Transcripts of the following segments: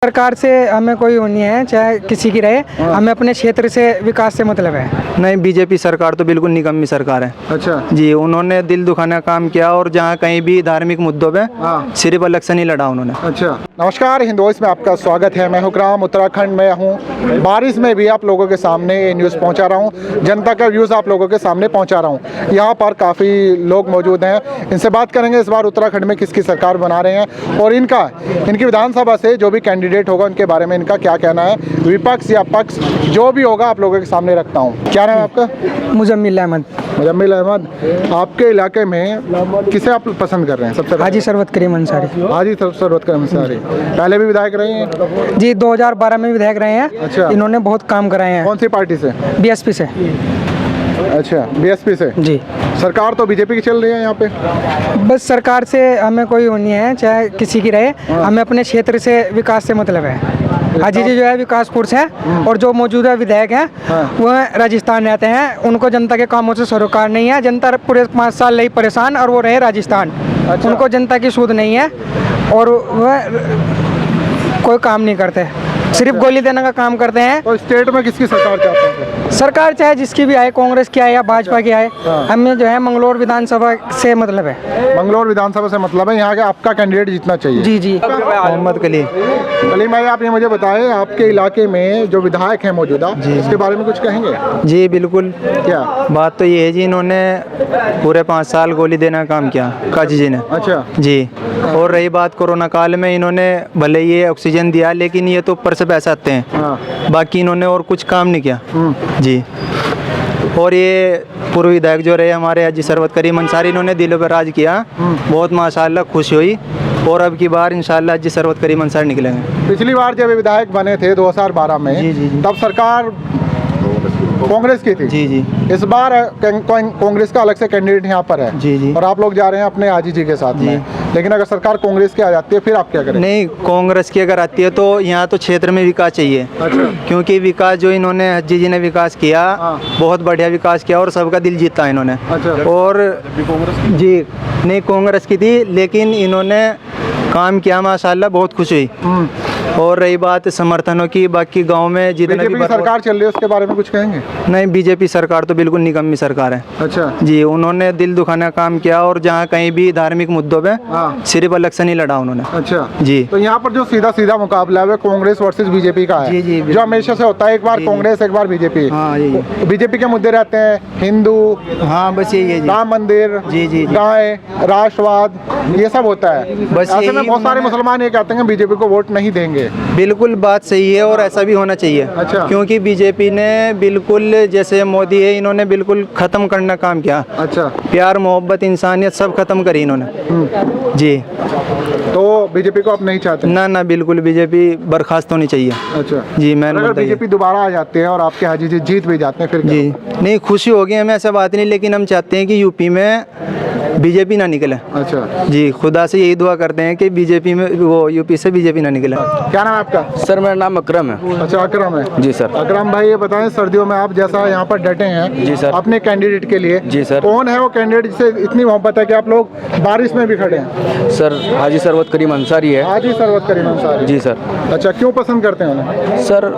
सरकार से हमें कोई वो नहीं है, चाहे किसी की रहे। हमें अपने क्षेत्र से विकास से मतलब है। नहीं, बीजेपी सरकार तो बिल्कुल निकम्मी सरकार है। अच्छा जी, उन्होंने दिल दुखाना काम किया और जहाँ कहीं भी धार्मिक मुद्दों पे सिर्फ इलेक्शन ही लड़ा उन्होंने। अच्छा, नमस्कार, हिंदोइस में आपका स्वागत है। मैं हुक्राम उत्तराखंड में हूँ। बारिश में भी आप लोगों के सामने ये न्यूज़ पहुँचा रहा हूँ, जनता का व्यूज़ आप लोगों के सामने पहुँचा रहा हूँ। यहाँ पर काफ़ी लोग मौजूद हैं, इनसे बात करेंगे इस बार उत्तराखंड में किसकी सरकार बना रहे हैं और इनकी विधानसभा से जो भी कैंडिडेट होगा उनके बारे में इनका क्या कहना है। विपक्ष या पक्ष जो भी होगा आप लोगों के सामने रखता हूँ। क्या नाम है आपका? मुजम्मिल अहमद। मुजम्मिल अहमद, आपके इलाके में किसे आप पसंद कर रहे हैं सबसे? हाजी सरवत करीम अंसारी। हाजी सरवत करीम अंसारी पहले भी विधायक रहे हैं? जी, 2012 में विधायक रहे हैं। अच्छा। इन्होंने बहुत काम कराए हैं। कौन सी पार्टी से? बीएसपी से। अच्छा, बीएसपी से। जी। सरकार तो बीजेपी की चल रही है यहाँ पे। बस सरकार से हमें कोई वो नहीं है, चाहे किसी की रहे। हमें अपने क्षेत्र से विकास से मतलब है। हाजी जी जो है विकासपुर से हैं और जो मौजूदा विधायक हैं वह राजस्थान रहते हैं। उनको जनता के कामों से सरोकार नहीं है। जनता पूरे 5 साल रही परेशान और वो रहे राजस्थान। अच्छा। उनको जनता की सूध नहीं है और वह कोई काम नहीं करते, सिर्फ गोली देने का काम करते हैं। तो स्टेट में किसकी सरकार चाहते हैं? सरकार चाहे जिसकी भी आए, कांग्रेस की आए या भाजपा की आए, हमें जो है मंगलौर विधानसभा से मतलब है। मंगलौर विधानसभा से मतलब है, यहाँ के आपका कैंडिडेट जीतना चाहिए। जी जी। मोहम्मद कलीम। कलीम भाई, आप ये मुझे बताएं, आपके इलाके में जो विधायक हैं मौजूदा, इसके बारे में कुछ कहेंगे? जी बिल्कुल। क्या बात तो ये है जी, इन्होंने पूरे 5 साल गोली देने का काम किया काजी जी ने। अच्छा जी, और रही बात कोरोना काल में, इन्होंने भले ये ऑक्सीजन दिया लेकिन ये तो ऊपर से पैसा आते हैं, बाकी इन्होंने और कुछ काम नहीं किया। जी, और ये पूर्व विधायक जो रहे हमारे हाजी सरवत करीम अंसारी, इन्होंने दिलों पर राज किया। बहुत माशाल्लाह खुशी हुई और अब की बार इंशाल्लाह हाजी सरवत करीम अंसारी निकलेंगे। पिछली बार जब विधायक बने थे 2012 में, जी। तब सरकार कांग्रेस की थी। जी। इस बार कांग्रेस का अलग से कैंडिडेट यहाँ पर है। जी। और आप लोग जा रहे हैं अपने हाजी जी के साथ में। लेकिन अगर सरकार कांग्रेस की आ जाती है फिर आप क्या करेंगे? नहीं, कांग्रेस की अगर आती है तो यहाँ तो क्षेत्र में विकास चाहिए। अच्छा। क्योंकि विकास जो इन्होंने हाजी जी ने विकास किया, बहुत बढ़िया विकास किया और सबका दिल जीता इन्होंने। अच्छा। और जी, नहीं कांग्रेस की थी लेकिन इन्होंने काम किया माशाल्लाह, बहुत खुशी हुई। और रही बात समर्थनों की, बाकी गांव में जितने भी बीजेपी की सरकार चल रही है उसके बारे में कुछ कहेंगे? नहीं, बीजेपी सरकार तो बिल्कुल निकम्मी सरकार है। अच्छा जी, उन्होंने दिल दुखाना काम किया और जहाँ कहीं भी धार्मिक मुद्दों पे सिर्फ इलेक्शन ही लड़ा उन्होंने। अच्छा जी। तो यहाँ पर जो सीधा मुकाबला है कांग्रेस वर्सेस बीजेपी का है। जी, जो हमेशा से होता है, एक बार कांग्रेस एक बार बीजेपी। बीजेपी के मुद्दे रहते हैं हिंदू, हाँ बस यही है जी। राम मंदिर, जी। गाय, राष्ट्रवाद, ये सब होता है। बस ऐसे में बहुत सारे मुसलमान ये कहते हैं बीजेपी को वोट नहीं देंगे। बिल्कुल बात सही है और ऐसा भी होना चाहिए। अच्छा। क्योंकि बीजेपी ने बिल्कुल, जैसे मोदी है, इन्होंने बिल्कुल खत्म करने का काम किया। अच्छा। प्यार मोहब्बत इंसानियत सब खत्म करी इन्होंने। जी, तो बीजेपी को आप नहीं चाहते? ना बिल्कुल, बीजेपी बर्खास्त होनी चाहिए। अच्छा जी, मैं अगर बीजेपी दोबारा आ जाते हैं और आपके हाजी जी जीत भी जाते हैं फिर क्या? जी, नहीं खुशी होगी हमें, ऐसा बात नहीं, लेकिन हम चाहते हैं कि यूपी में बीजेपी ना निकले। अच्छा जी, खुदा से यही दुआ करते हैं कि बीजेपी में वो यूपी से बीजेपी ना निकले। क्या नाम है आपका? सर मेरा नाम अकरम है। अच्छा, अकरम है। जी सर। अकरम भाई, ये बताएं, सर्दियों में आप जैसा यहाँ पर डटे हैं जी सर अपने कैंडिडेट के लिए, जी सर, कौन है वो कैंडिडेट जिसे इतनी मोहब्बत है कि आप लोग बारिश में भी खड़े हैं? सर हाजी सरवत करीम अंसारी है। हाजी सरवत करीम अंसारी। जी सर। अच्छा, क्यों पसंद करते हैं उन्हें? सर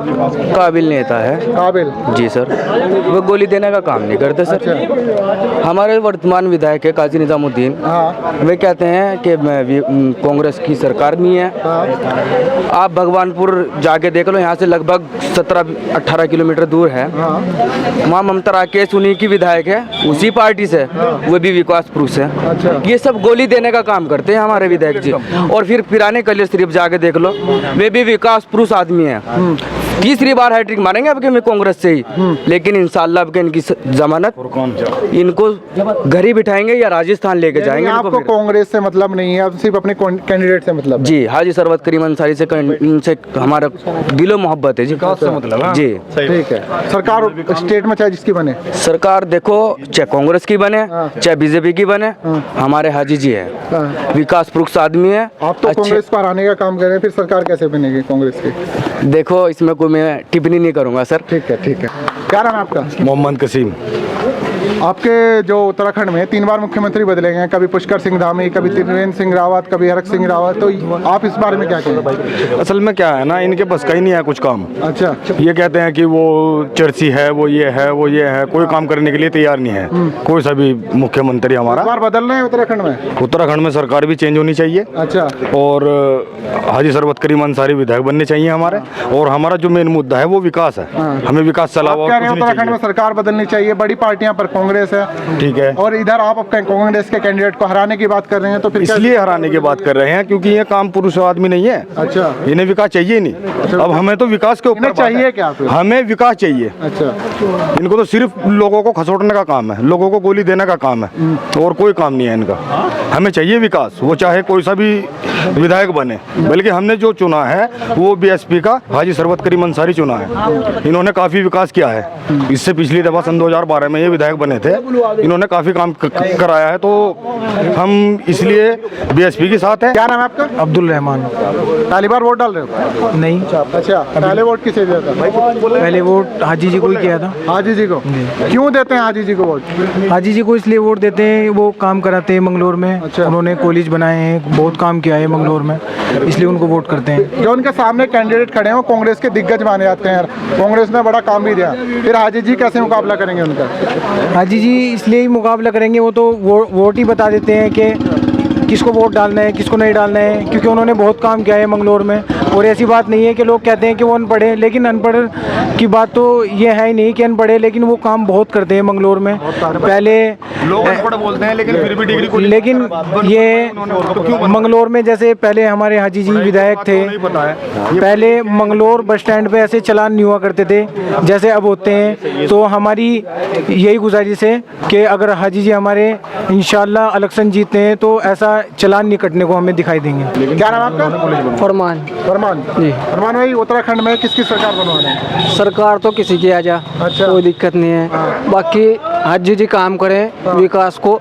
काबिल नेता है। काबिल? जी सर। वो गोली देने का काम नहीं करते सर। अच्छा। हमारे वर्तमान विधायक है काजी निजामुद्दीन, वे कहते हैं कि कांग्रेस की सरकार नहीं है। आप भगवानपुर जाके देख लो, यहाँ से लगभग 17-18 किलोमीटर दूर है। वहाँ ममता राकेश उन्हीं की विधायक है, उसी पार्टी से, वो भी विकास पुरुष है। अच्छा। ये सब गोली देने का काम करते हैं हमारे विधायक जी। और फिर पिराने कलियर शरीफ जाके देख लो, वे भी विकास पुरुष आदमी है। तीसरी बार हैट्रिक मारेंगे अब के में कांग्रेस से ही, लेकिन इंशाल्लाह अब के इनकी जमानत, इनको घर ही बिठाएंगे या राजस्थान लेके जाएंगे। आपको कांग्रेस से मतलब नहीं है, अब सिर्फ अपने कैंडिडेट से मतलब? जी, हाजी सरवत करीम अंसारी से इनसे हमारा दिलो मोहब्बत है जी। से मतलब? जी ठीक है। सरकार स्टेट में चाहे जिसकी बने, सरकार देखो, चाहे कांग्रेस की बने चाहे बीजेपी की बने, हमारे हाजी जी है, विकास पुरुष आदमी है। आप तो कांग्रेस को हराने का काम कर रहे हैं, फिर सरकार कैसे बनेगी कांग्रेस की? देखो, इसमें कोई मैं टिप्पणी नहीं करूंगा सर। ठीक है। क्या नाम है आपका? मोहम्मद कसीम। आपके जो उत्तराखंड में 3 बार मुख्यमंत्री बदले गए हैं, कभी पुष्कर सिंह धामी, कभी त्रिवेंद्र सिंह रावत, कभी हरक सिंह रावत, तो आप इस बारे में क्या कहेंगे? असल में क्या है ना, इनके बस का ही नहीं है कुछ काम। अच्छा, ये कहते हैं कि वो चर्ची है, वो ये है, वो ये है, कोई काम करने के लिए तैयार नहीं है कोई सा भी मुख्यमंत्री हमारा। इस बार बदल रहे हैं उत्तराखंड में? उत्तराखंड में सरकार भी चेंज होनी चाहिए। अच्छा, और हाजी सरबत करीम अंसारी विधायक बनने चाहिए हमारे। और हमारा जो मेन मुद्दा है वो विकास है। हमें विकास चला आप हुआ कह रहे हैं कुछ नहीं उत्तराखंड में चाहिए। सरकार बदलनी चाहिए, बड़ी पार्टियां पर कांग्रेस है, ठीक है, और इधर आप अपने कांग्रेस के कैंडिडेट को हराने की बात कर रहे हैं, तो फिर इसलिए हराने की बात कर रहे हैं क्योंकि ये काम पुरुष आदमी नहीं है। अच्छा, इन्हें विकास चाहिए नहीं। अब हमें तो विकास के ऊपर इन्हें बात है। चाहिए क्या फिर? हमें विकास चाहिए। अच्छा, इनको तो सिर्फ लोगों को खसोटने का काम है, लोगों को गोली देने का काम है, और कोई काम नहीं है इनका। हमें चाहिए विकास, वो चाहे कोई सा भी विधायक बने। बल्कि हमने जो चुना है वो बीएसपी का हाजी सरबत करीम अंसारी चुना है। इन्होंने काफ़ी विकास किया है। इससे पिछली दफ़ा सन 2012 में ये विधायक बने थे, इन्होंने काफ़ी काम कराया है, तो हम इसलिए बीएसपी के साथ हैं। क्या नाम है आपका? अब्दुल रहमान। पहली बार वोट डाल रहे हो? नहीं, अच्छा, पहले वोट किसे दिया था? पहले वोट हाजी जी को ही किया था। हाजी जी को? क्यों देते हैं हाजी जी को वोट? हाजी जी को इसलिए वोट देते हैं, वो काम कराते हैं मंगलोर में। अच्छा। उन्होंने कॉलेज बनाए हैं, बहुत काम किया है मंगलोर में, इसलिए उनको वोट करते हैं। जो उनके सामने कैंडिडेट खड़े हैं वो कांग्रेस के दिग्गज माने जाते हैं, कांग्रेस ने बड़ा काम भी दिया, फिर हाजी जी कैसे मुकाबला करेंगे उनका? हाजी जी इसलिए ही मुकाबला करेंगे, वो तो वोट ही बता देते हैं कि किसको वोट डालना है, किसको नहीं डालना है, क्योंकि उन्होंने बहुत काम किया है मंगलोर में। और ऐसी बात नहीं है कि लोग कहते हैं कि वो अनपढ़ है, लेकिन अनपढ़ की बात तो ये है ही नहीं कि अनपढ़ है, लेकिन वो काम बहुत करते हैं मंगलोर में। पहले लोग अनपढ़ बोलते हैं लेकिन फिर भी डिग्री को लेकिन ये मंगलोर में जैसे पहले हमारे हाजी जी विधायक थे, पहले मंगलोर बस स्टैंड पे ऐसे चलान नहीं हुआ करते थे जैसे अब होते हैं। तो हमारी यही गुजारिश है कि अगर हाजी जी हमारे इंशाल्लाह इलेक्शन जीतते हैं तो ऐसा चलान नहीं कटने को हमें दिखाई देंगे। क्या नाम आपका? फरमान फरमान जी। फरमान भाई, उत्तराखंड में किसकी सरकार बनवाना है? सरकार तो किसी की आ जा, अच्छा। कोई दिक्कत नहीं है। बाकी हाजी जी काम करें विकास को,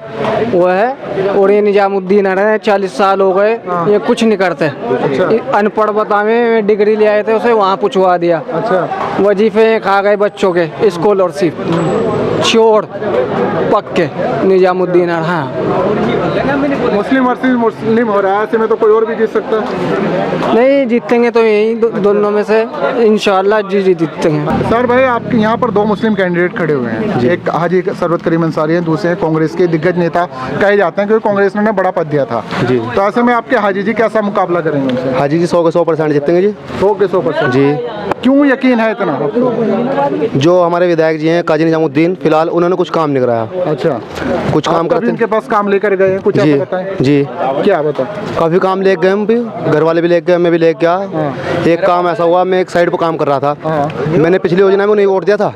वो है। और ये निजामुद्दीन आ रहे हैं, 40 साल हो गए, ये कुछ नहीं करते। अनपढ़ बतावे डिग्री ले आए थे, उसे वहाँ पूछवा दिया। अच्छा, वजीफे खा गए बच्चों के, स्कॉलरशिप छोड़ पक्के निजामुद्दीन। हाँ, मुस्लिम वर्सेस मुस्लिम हो रहा है, ऐसे में तो कोई और भी जीत सकता है। नहीं जीतेंगे तो यही दोनों में से इंशाल्लाह जी जीतेंगे। सर भाई, आपके यहाँ पर 2 मुस्लिम कैंडिडेट खड़े हुए हैं, एक हाजी सरबत करीम अंसारी हैं, दूसरे कांग्रेस के दिग्गज नेता कहे जाते हैं क्योंकि कांग्रेस ने बड़ा पद दिया था जी। तो ऐसे में आपके हाजी जी कैसा मुकाबला करेंगे उनसे? हाजी जी 100 के 100% जीतेंगे जी। 100 के 100% जी। क्यों यकीन है इतना आपको? जो हमारे विधायक जी हैं काजी निजामुद्दीन, फिलहाल उन्होंने कुछ काम नहीं कराया। अच्छा, कुछ काम कभी करते उनके पास काम लेकर गए हैं, कुछ जी आप बताएं। जी, क्या बता? काफ़ी काम लेके गए हम भी, घर वाले भी लेके गए, मैं भी लेके गया। एक काम ऐसा हुआ, मैं एक साइड पर काम कर रहा था, मैंने पिछली योजना में उन्हें वोट दिया था,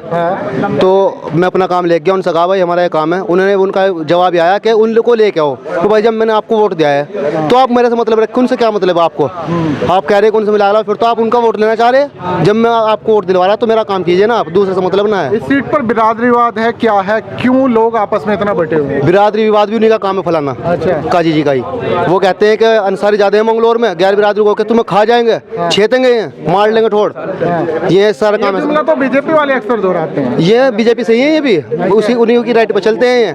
तो मैं अपना काम लेके गया, उनसे कहा भाई हमारा ये काम है। उन्होंने उनका जवाब आया कि उन लोग को लेके आओ। तो भाई जब मैंने आपको वोट दिया है तो आप मेरे से मतलब रखें, उनसे क्या मतलब है आपको? आप कह रहे हैं कि उनसे मिला लो, फिर तो आप उनका वोट लेना चाह रहे। जब मैं आपको वोट दिलवा रहा तो मेरा काम कीजिए ना, आप दूसरे से मतलब ना है। इस सीट पर बिरादरी विवाद है, क्या है, क्यों लोग आपस में इतना बटे हुए हैं? बिरादरी विवाद भी उन्हीं का काम है फलाना। अच्छा। काजी जी का ही। वो कहते हैं कि अंसारी ज्यादा है मंगलोर में, गैर बिरादरी को तुम्हें खा जाएंगे, छेतेंगे, मार लेंगे ठोड़। ये सारा काम है। जुमला तो बीजेपी वाले अक्सर दोहराते हैं। ये बीजेपी सही है, ये भी उसी उन्हीं की राइट पर चलते हैं।